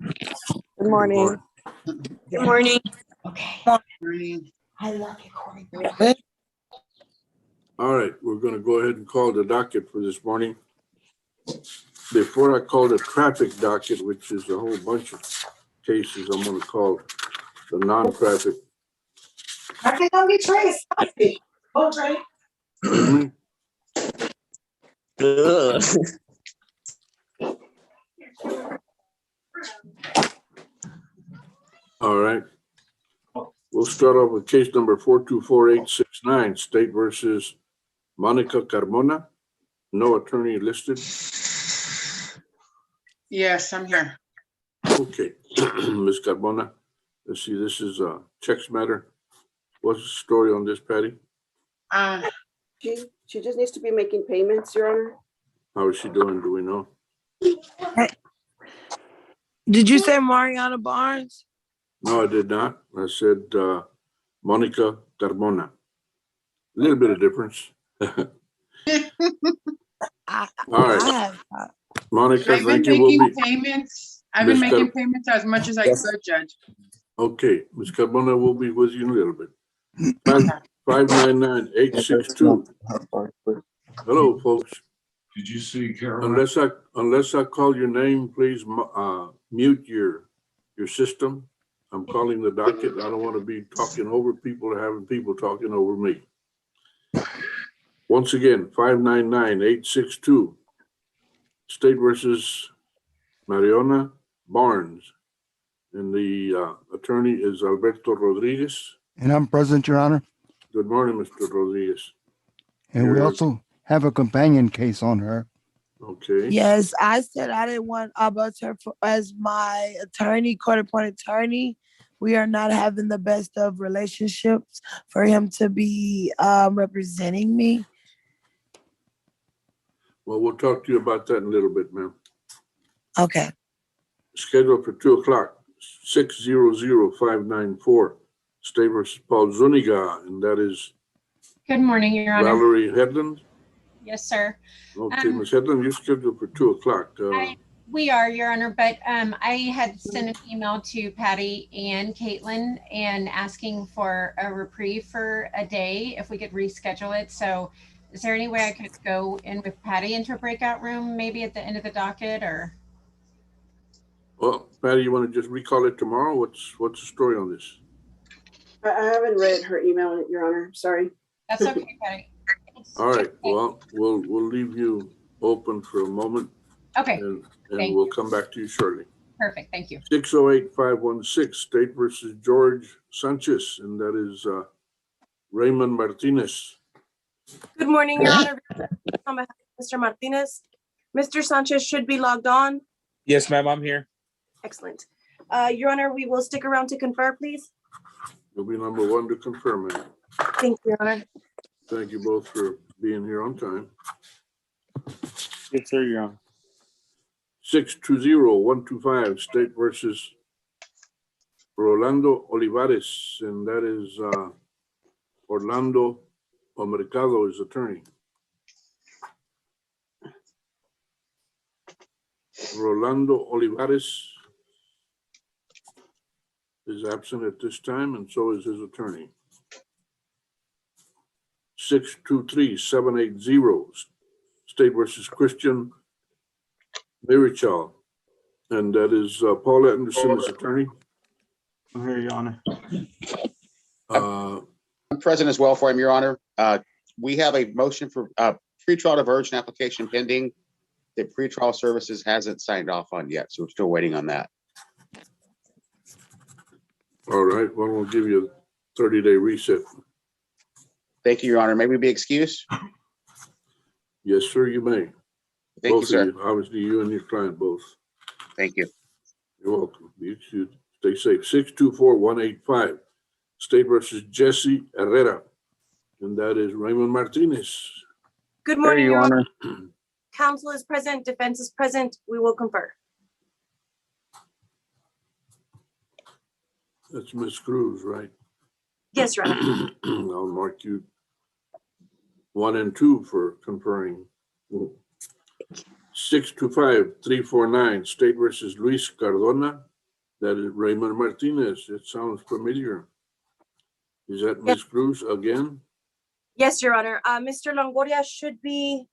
Good morning. Good morning. Okay. I love you, Corey. All right, we're going to go ahead and call the docket for this morning. Before I call the traffic docket, which is a whole bunch of cases, I'm going to call the non-traffic. I can go get Trey. Stop it. Oh, Trey. All right. We'll start off with case number 424869, State versus Monica Carmona. No attorney listed. Yes, I'm here. Okay, Ms. Carmona. Let's see, this is a checks matter. What's the story on this, Patty? She just needs to be making payments, Your Honor. How is she doing? Do we know? Did you say Mariana Barnes? No, I did not. I said Monica Carmona. A little bit of difference. All right. Monica, I've been thank you. We'll making be payments. I've been making payments as much as I could, Judge. okay. Ms. Carmona will be with you in a little bit. 599-862. Hello, folks. Did you see Carol? Unless I call your name, please mute your system. I'm calling the docket. I don't want to be talking over people or having people talking over me. Once again, 599-862. State versus Mariana Barnes. And the attorney is Alberto Rodriguez. And I'm present, Your Honor. Good morning, Mr. Rodriguez. And we also have a companion case on her. Okay. Yes, I said I didn't want Alberto as my attorney, court-appointed attorney. We are not having the best of relationships for him to be representing me. Well, we'll talk to you about that in a little bit, ma'am. Okay. Scheduled for 2 o'clock, 600594, State versus Paul Zuniga, and that is Good morning, Your Honor. Valerie Headland. Yes, sir. Okay, Ms. Headland, you're scheduled for 2 o'clock. We are, Your Honor, but I had sent an email to Patty and Caitlin and asking for a reprieve for a day if we could reschedule it. So is there any way I could go in with Patty into a breakout room, maybe at the end of the docket, or? Well, Patty, you want to just recall it tomorrow? What's the story on this? I haven't read her email, Your Honor. Sorry. That's okay, Patty. All right, well, we'll leave you open for a moment. Okay. And we'll come back to you shortly. Perfect, thank you. 608516, State versus George Sanchez, and that is Raymond Martinez. Good morning, Your Honor. On behalf of Mr. Martinez, Mr. Sanchez should be logged on. Yes, ma'am, I'm here. Excellent. Your Honor, we will stick around to confer, please. You'll be number one to confirm it. Thank you, Your Honor. Thank you both for being here on time. Yes, sir, Your Honor. 620125, State versus Rolando Olivares, and that is Orlando Mercado, his attorney. Rolando Olivares is absent at this time, and so is his attorney. 623780, State versus Christian Mirichal, and that is Paul Anderson, his attorney. I'm here, Your Honor. I'm present as well for him, Your Honor. We have a motion for pretrial diversion application pending that pretrial services hasn't signed off on yet, so we're still waiting on that. All right, well, we'll give you a 30-day reset. Thank you, Your Honor. May we be excused? Yes, sir, you may. Thank Both you, sir. of you, obviously, you and your client both. Thank you. You're welcome. Be excused. Stay safe. 624185, State versus Jesse Herrera, and that is Raymond Martinez. Good morning, Your Your Honor. Honor. Counsel is present, defense is present. We will confer. That's Ms. Cruz, right? Yes, Your Honor. I'll mark you 1 and 2 for conferring. 625-349, State versus Luis Cardona. That is Raymond Martinez. It sounds familiar. Is that Ms. Cruz again? Yes, Your Honor. Mr. Longoria should be,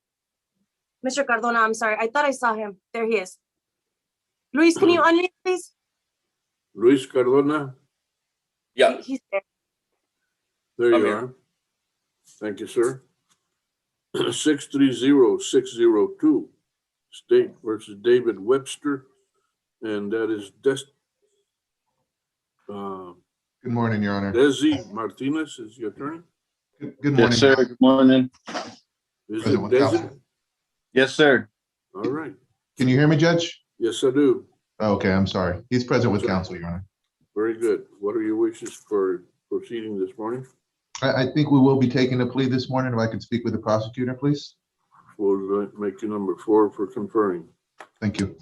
Mr. Cardona, I'm sorry. I thought I saw him. There he is. Luis, can you unmute, please? Luis Cardona? Yeah. He's there. There I'm you here. are. Thank you, sir. 630-602, State versus David Webster. And that is Good morning, Your Honor. Desi Martinez is the attorney? Good morning. Yes, sir. Good morning. Is it Present with Desi? counsel. Yes, sir. All right. Can you hear me, Judge? Yes, I do. Okay, I'm sorry. He's present with counsel, Your Honor. Very good. What are your wishes for proceeding this morning? I think we will be taking a plea this morning. If I could speak with the prosecutor, please. We'll make you number 4 for conferring. Thank you.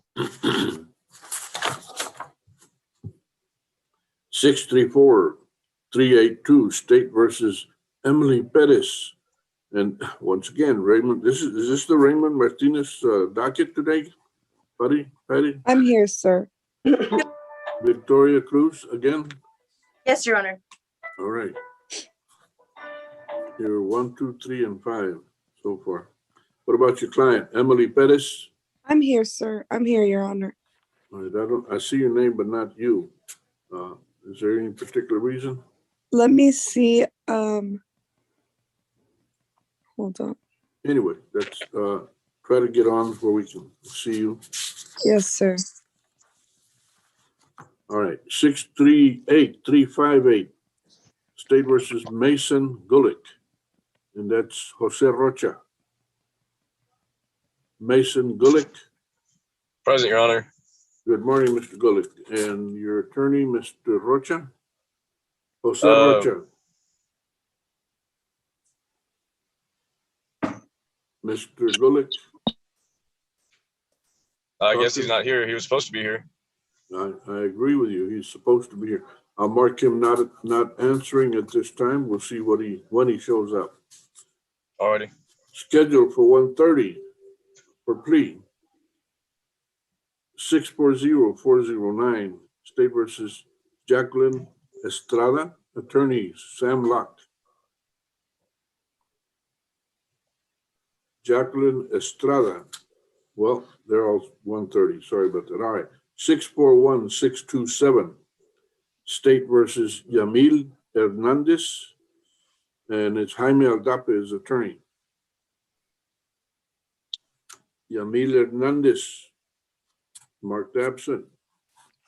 634-382, State versus Emily Perez. And once again, Raymond, is this the Raymond Martinez docket today? Patty? I'm here, sir. Victoria Cruz again? Yes, Your Honor. All right. You're 1, 2, 3, and 5 so far. What about your client, Emily Perez? I'm here, sir. I'm here, Your Honor. All right, I see your name, but not you. Is there any particular reason? Let me see. Hold on. Anyway, let's try to get on where we can see you. Yes, sir. All right, 638-358, State versus Mason Gulick, and that's Jose Rocha. Mason Gulick. Present, Your Honor. Good morning, Mr. Gulick. And your attorney, Mr. Rocha? Jose Rocha. Mr. Gulick? I guess he's not here. He was supposed to be here. I agree with you. He's supposed to be here. I'll mark him not answering at this time. We'll see when he shows up. Alrighty. Scheduled for 1:30 for plea. 640-409, State versus Jacqueline Estrada, attorney Sam Locke. Jacqueline Estrada. Well, they're all 1:30. Sorry about that. All right. 641-627, State versus Yamil Hernandez, and it's Jaime Aldape's attorney. Yamil Hernandez, marked absent,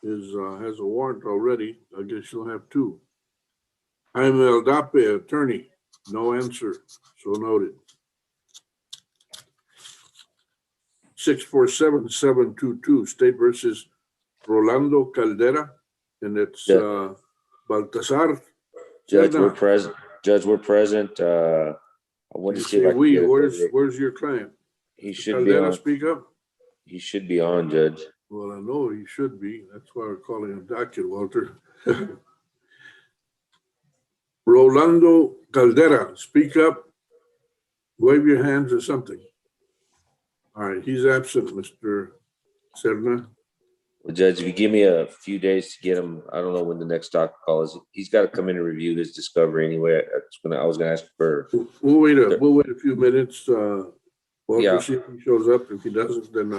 has a warrant already. I guess you'll have 2. Jaime Aldape, attorney, no answer, so noted. 647-722, State versus Rolando Caldera, and it's Baltasar. Judge, we're present. Judge, we're present. I want to see if I can get it. Where's your client? He should Caldera, be on. speak up. He should be on, Judge. Well, I know he should be. That's why we're calling him docket, Walter. Rolando Caldera, speak up. Wave your hands or something. All right, he's absent, Mr. Serna. Well, Judge, if you give me a few days to get him, I don't know when the next doctor call is. He's got to come in and review his discovery anyway. I was going to ask for. We'll wait a few minutes. Walter, Yeah. see if he shows up. If he doesn't, then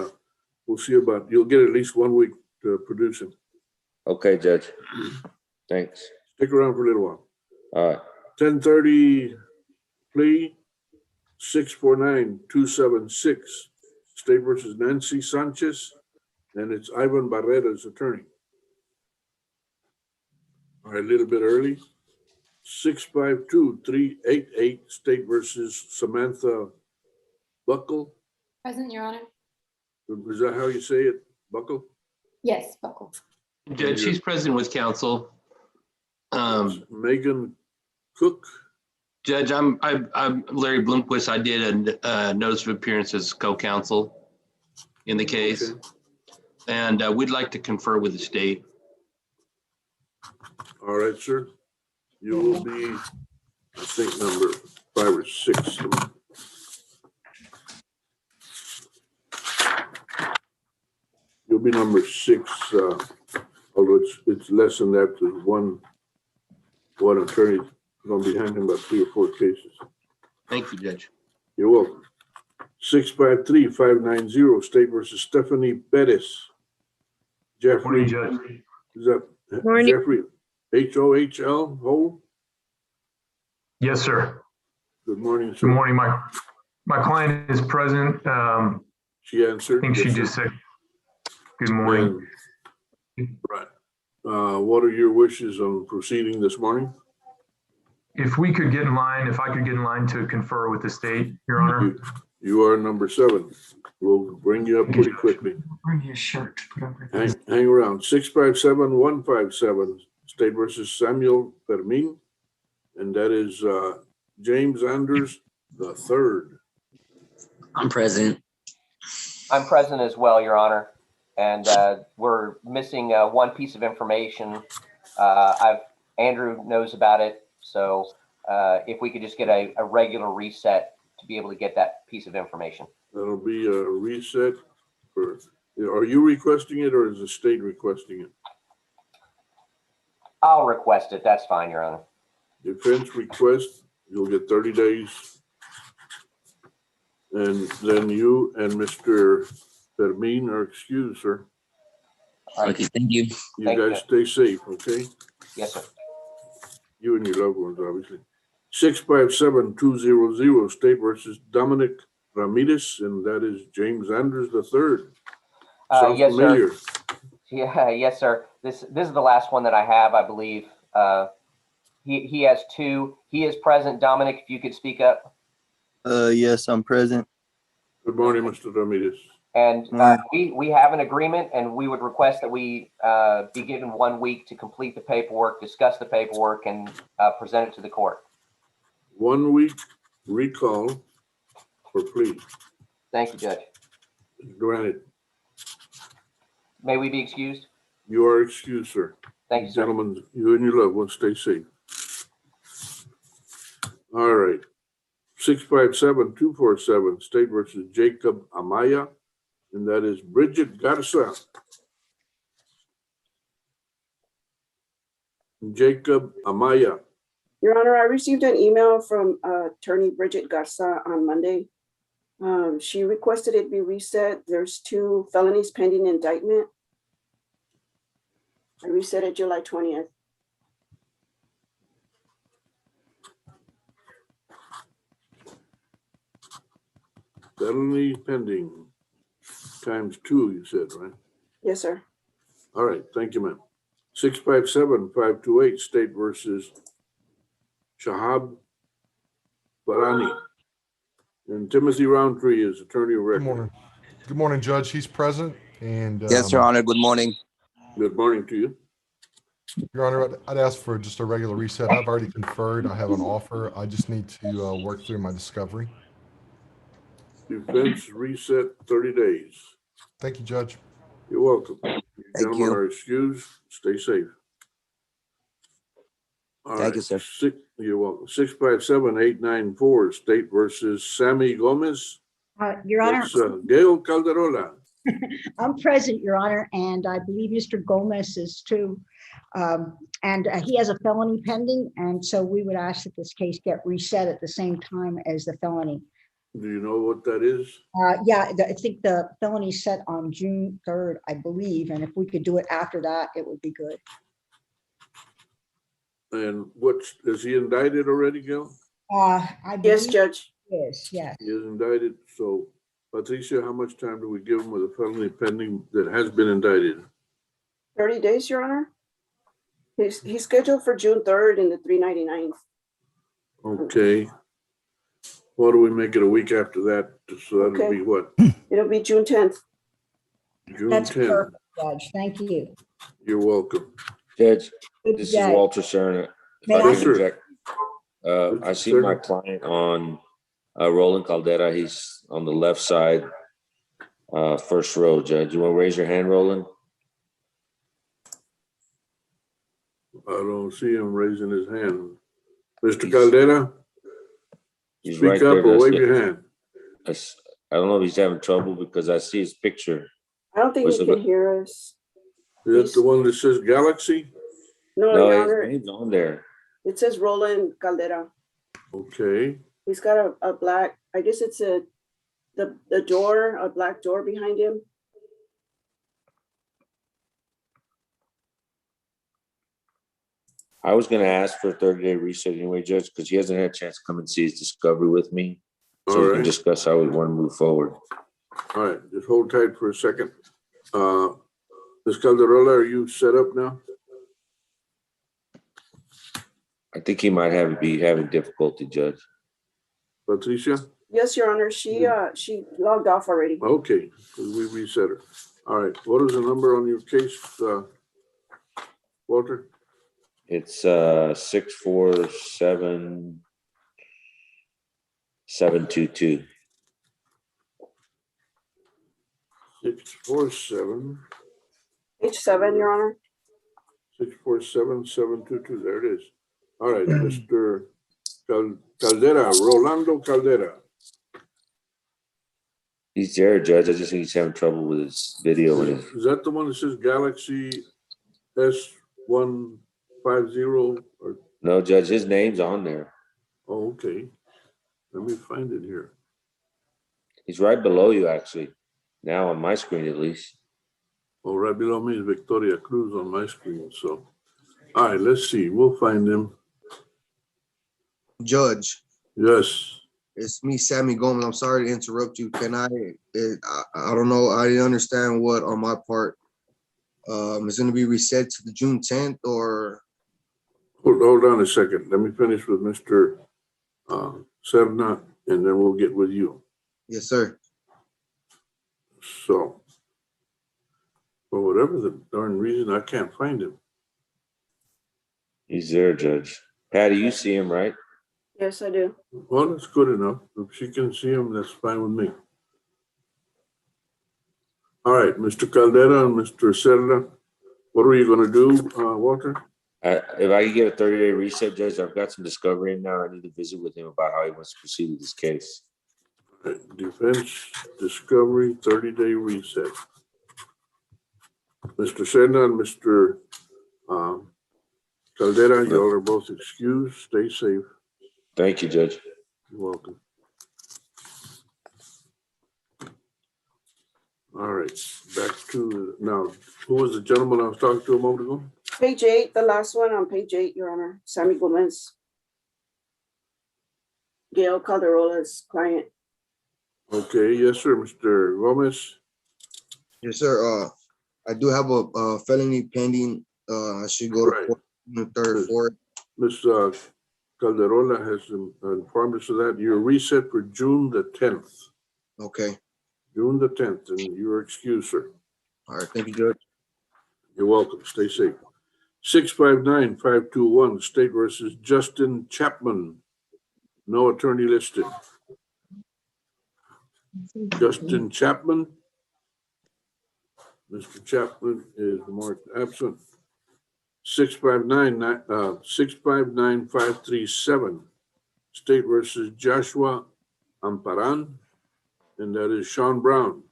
we'll see about. You'll get at least 1 week to produce him. Okay, Judge. Thanks. Stick around for a little while. All right. 10:30 plea. 649-276, State versus Nancy Sanchez, and it's Ivan Barrera's attorney. All right, a little bit early. 652-388, State versus Samantha Buckle. Present, Your Honor. Is that how you say it, Buckle? Yes, Buckle. Judge, she's present with counsel. Megan Cook. Judge, I'm Larry Bloomquist. I did a notice of appearance as co-counsel in the case. Okay. And we'd like to confer with the state. All right, sir. You will be, I think, number 5 or 6. You'll be number 6, although it's less than that, because one attorney's gonna be handling about 3 or 4 cases. Thank you, Judge. You're welcome. 653-590, State versus Stephanie Perez. Jeffrey, is that Morning. Jeffrey, Hohl? Hole? Yes, sir. Good morning, sir. Good morning. My client is present. She answered. I think she Yes, sir. just said, good morning. Right. What are your wishes on proceeding this morning? If I could get in line to confer with the state, Your Honor. You are number 7. We'll bring you up pretty quickly. Bring your shirt. Hang around. 657-157, State versus Samuel Fermin, and that is James Anders III. I'm present. I'm present as well, Your Honor. And we're missing one piece of information. Andrew knows about it. So if we could just get a regular reset to be able to get that piece of information. That'll be a reset for, are you requesting it or is the state requesting it? I'll request it. That's fine, Your Honor. Defense request, you'll get 30 days. And then you and Mr. Fermin are excused, sir. Okay, thank you. You guys stay safe, okay? Yes, sir. You and your loved ones, obviously. 657-200, State versus Dominic Ramirez, and that is James Anders III. Sounds yes, familiar. sir. Yeah, yes, sir. This is the last one that I have, I believe. He has 2. He is present. Dominic, if you could speak up. Yes, I'm present. Good morning, Mr. Ramirez. And we have an agreement, and we would request that we be given 1 week to complete the paperwork, discuss the paperwork, and present it to the court. 1 week recall for plea. Thank you, Judge. Granted. May we be excused? You are excused, sir. Thank you, sir. Gentlemen, you and your loved ones stay safe. All right. 657-247, State versus Jacob Amaya, and that is Bridget Garza. Jacob Amaya. Your Honor, I received an email from Attorney Bridget Garza on Monday. She requested it be reset. There's 2 felonies pending indictment. I reset it July 20th. Felony pending ×2, you said, right? Yes, sir. All right, thank you, ma'am. 657-528, State versus Shahab Farani. And Timothy Roundtree is attorney of record. Good morning. Good morning, Judge. He's present. And Yes, Your Honor. Good morning. Good morning to you. Your Honor, I'd ask for just a regular reset. I've already conferred. I have an offer. I just need to work through my discovery. Defense reset 30 days. Thank you, Judge. You're welcome. You Thank gentlemen you. are excused. Stay safe. All Thank right. you, sir. You're welcome. 657-894, State versus Sammy Gomez. Your Honor, That's Gail Calderola. I'm present, Your Honor, and I believe Mr. Gomez is too. And he has a felony pending, and so we would ask that this case get reset at the same time as the felony. Do you know what that is? Yeah, I think the felony is set on June 3rd, I believe, and if we could do it after that, it would be good. And is he indicted already, Gail? Yes, Judge. Yes, yes. He is indicted. So, Patricia, how much time do we give him with a felony pending that has been indicted? 30 days, Your Honor. He's scheduled for June 3rd and the 399th. Okay. Why do we make it a week after that? So that'll Okay. be what? It'll be June 10th. June That's 10th. perfect, Judge. Thank you. You're welcome. Judge, Good this is day. Walter Cerner. If May I I- can Yes, sir. interject. I see my client on Roland Caldera. He's on the left side, first row, Judge. You want to raise your hand, Roland? I don't see him raising his hand. Mr. Caldera, He's speak right up there. or That's wave it. your hand. I don't know if he's having trouble because I see his picture. I don't think What's he the- can hear us. Is that the one that says Galaxy? No, No, Your his Honor, name's on there. it says Roland Caldera. Okay, He's got a black, I guess it's the door, a black door behind him. I was gonna ask for a 30-day reset anyway, Judge, because he hasn't had a chance to come and see his discovery with me. So All we can right. discuss how we want to move forward. all right, just hold tight for a second. Ms. Calderola, are you set up now? I think he might be having difficulty, Judge. Patricia? Yes, Your Honor, she logged off already. Okay, we reset her. All right, what is the number on your case, Walter? It's 647-722. 647. Page 7, Your Honor. 647-722, there it is. All right, Mr. Caldera, Rolando Caldera. He's there, Judge. I just think he's having trouble with his video. And his, Is that the one that says Galaxy S150 or? no, Judge, his name's on there. Oh, okay. Let me find it here. He's right below you, actually. Now on my screen, at least. Oh, right below me is Victoria Cruz on my screen. So, all right, let's see. We'll find him. Judge, Yes. it's me, Sammy Gomez. I'm sorry to interrupt you. Can I don't know. I didn't understand what on my part is going to be reset to the June 10th or? Hold on a second. Let me finish with Mr. Serna, and then we'll get with you. Yes, sir. So, for whatever the darn reason, I can't find him. He's there, Judge. Patty, you see him, right? Yes, I do. Well, that's good enough. If she can see him, that's fine with me. All right, Mr. Caldera and Mr. Serna, what are you going to do, Walter? If I could get a 30-day reset, Judge, I've got some discovery in now. I need to visit with him about how he wants to proceed with this case. All right, defense, discovery, 30-day reset. Mr. Serna and Mr. Caldera, you all are both excused. Stay safe. Thank you, Judge. You're welcome. All right, back to now. Who was the gentleman I was talking to a moment ago? Page 8, the last one on page 8, Your Honor. Sammy Gomez. Gail Calderola's client. Okay, yes, sir, Mr. Gomez. Yes, sir. I do have a felony pending. I should go to court on the 3rd, 4th. Ms. Calderola has informed us of that. You're reset for June the 10th. Okay. June the 10th, and you're excused, sir. All right. Thank you, Judge. You're welcome. Stay safe. 659-521, State versus Justin Chapman. No attorney listed. Justin Chapman. Mr. Chapman is marked absent. 659-537, State versus Joshua Amparan, and that is Sean Brown.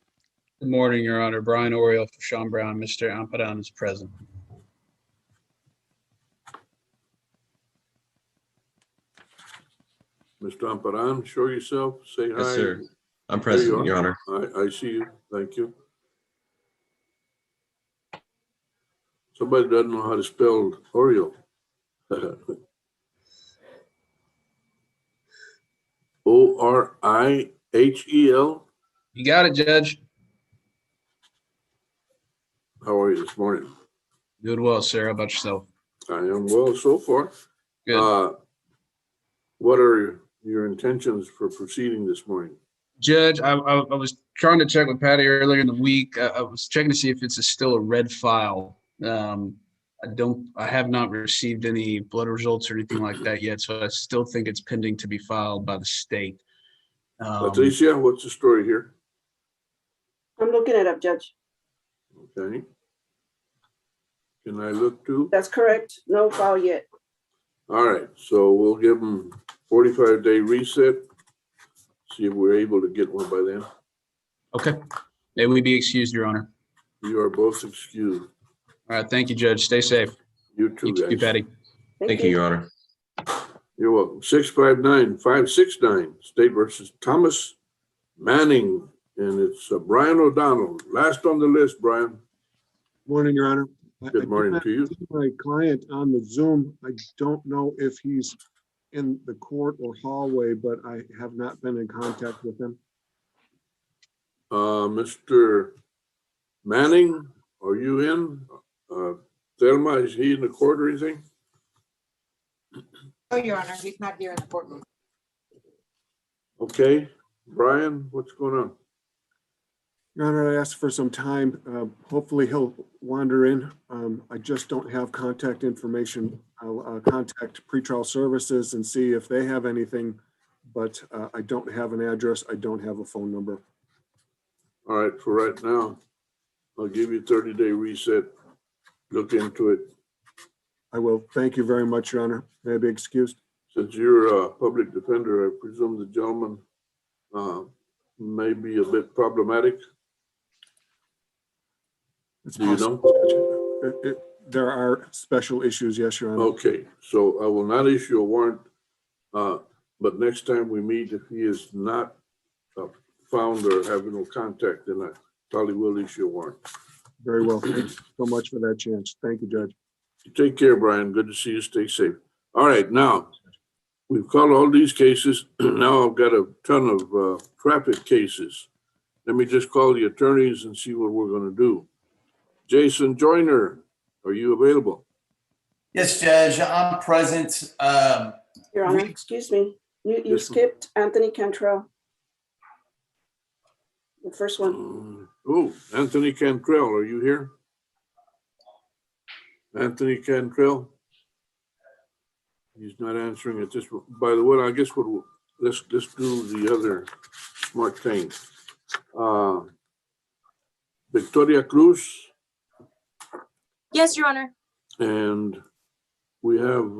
Good morning, Your Honor. Brian Oriole for Sean Brown. Mr. Ampadan is present. Mr. Amparan, show yourself, say hi. Yes, sir. I'm There you present, are. Your Honor. I see you. Thank you. Somebody doesn't know how to spell Oriole. Oriehel. You got it, Judge. How are you this morning? Doing well, sir. How about yourself? I am well so far. Good. What are your intentions for proceeding this morning? Judge, I was trying to check with Patty earlier in the week. I was checking to see if it's still a red file. I have not received any blood results or anything like that yet, so I still think it's pending to be filed by the state. Patricia, what's the story here? I'm looking it up, Judge. Okay. Can I look too? That's correct. No file yet. All right, so we'll give them 45-day reset. See if we're able to get one by then. Okay. May we be excused, Your Honor. You are both excused. All right, thank you, Judge. Stay safe. You too, You, guys. Patty. Thank you. Your Honor. You're welcome. 659-569, State versus Thomas Manning, and it's Brian O'Donnell. Last on the list, Brian. Morning, Your Honor. I Good do morning not to you. see my client on the Zoom. I don't know if he's in the court or hallway, but I have not been in contact with him. Mr. Manning, are you in? Thelma, is he in the court or anything? Oh, Your Honor, he's not here in the courtroom. Okay, Brian, what's going on? Your Honor, I asked for some time. Hopefully he'll wander in. I just don't have contact information. I'll contact pretrial services and see if they have anything, but I don't have an address. I don't have a phone number. All right, for right now, I'll give you 30-day reset. Look into it. I will. Thank you very much, Your Honor. May I be excused? Since you're a public defender, I presume the gentleman may be a bit problematic. It's Do you know? possible. There are special issues, yes, Your Honor. Okay, so I will not issue a warrant, but next time we meet, if he is not found or having no contact, then I probably will issue a warrant. Very well. Thank you so much for that chance. Thank you, Judge. Take care, Brian. Good to see you. Stay safe. All right, now, we've called all these cases. Now I've got a ton of traffic cases. Let me just call the attorneys and see what we're going to do. Jason Joyner, are you available? Yes, Judge, I'm present. Your Honor, excuse me. You Yes, skipped Anthony Cantrell. The first one. Oh, Anthony Cantrell, are you here? Anthony Cantrell? He's not answering at this. By the way, I guess let's do the other smart thing. Victoria Cruz, Yes, Your Honor. and we have